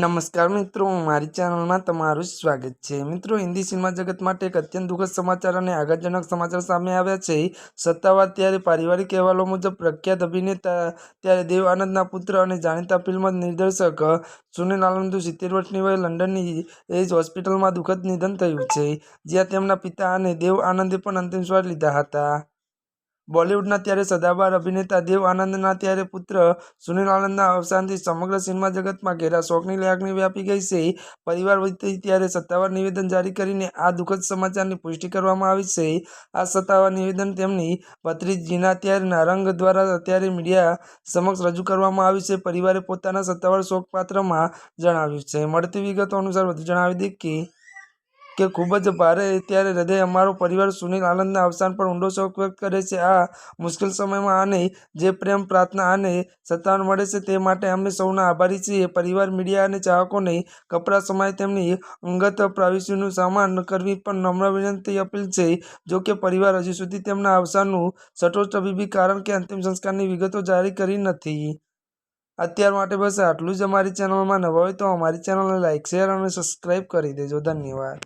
નમસ્કાર મિત્રો, મારી ચેનલમાં તમારું સ્વાગત છે। મિત્રો, હિન્દી સિનેમા જગત માટે એક અત્યંત દુઃખદ સમાચાર અને આઘાતજનક સમાચાર સામે આવ્યા છે। સત્તાવાર ત્યારે પારિવારિક અહેવાલો મુજબ પ્રખ્યાત અભિનેતા ત્યારે દેવ આનંદના પુત્ર અને જાણીતા ફિલ્મ નિર્દેશક સુનિલ આનંદનું 70 વર્ષની વયે લંડનની એજ હોસ્પિટલમાં દુઃખદ નિધન થયું છે, જ્યાં તેમના પિતા અને દેવ આનંદે પણ અંતિમ શ્વાસ લીધા હતા। બોલિવૂડના ત્યારે સદાબહાર અભિનેતા દેવ આનંદના ત્યારે પુત્ર સુનિલ આનંદના અવસાનથી સમગ્ર સિનેમા જગતમાં ઘેરા શોકની લાગણી વ્યાપી ગઈ છે। પરિવાર વતી ત્યારે સત્તાવાર નિવેદન જારી કરીને આ દુઃખદ સમાચારની પુષ્ટિ કરવામાં આવી છે। આ સત્તાવાર નિવેદન તેમની ભત્રીજી જીના ત્યારે નારંગ દ્વારા અત્યારે મીડિયા સમક્ષ રજૂ કરવામાં આવ્યું છે। પરિવારે પોતાના સત્તાવાર શોકપત્રમાં જણાવ્યું છે। મળતી વિગતો અનુસાર વધુ જણાવી દઈએ કે ખૂબ જ ભારે ત્યારે હૃદય અમારો પરિવાર સુનિલ આનંદના અવસાન પર ઊંડો શોક વ્યક્ત કરે છે। આ મુશ્કેલ સમયમાં આને જે પ્રેમ, પ્રાર્થના અને સત્તાવાર મળે છે તે માટે અમે સૌના આભારી છીએ। પરિવાર, મીડિયા અને ચાહકોને કપરા સમયે તેમની અંગત પ્રાઇવસીનું સન્માન કરવી પણ નમ્ર વિનંતી અપીલ છે। જો કે પરિવાર હજુ સુધી તેમના અવસાનનું સચોટ તબીબી કારણ કે અંતિમ સંસ્કારની વિગતો જારી કરી નથી। અત્યાર માટે બસ આટલું જ। અમારી ચેનલમાં નવા હોય તો અમારી ચેનલને લાઇક, શેર અને સબસ્ક્રાઇબ કરી દેજો। ધન્યવાદ।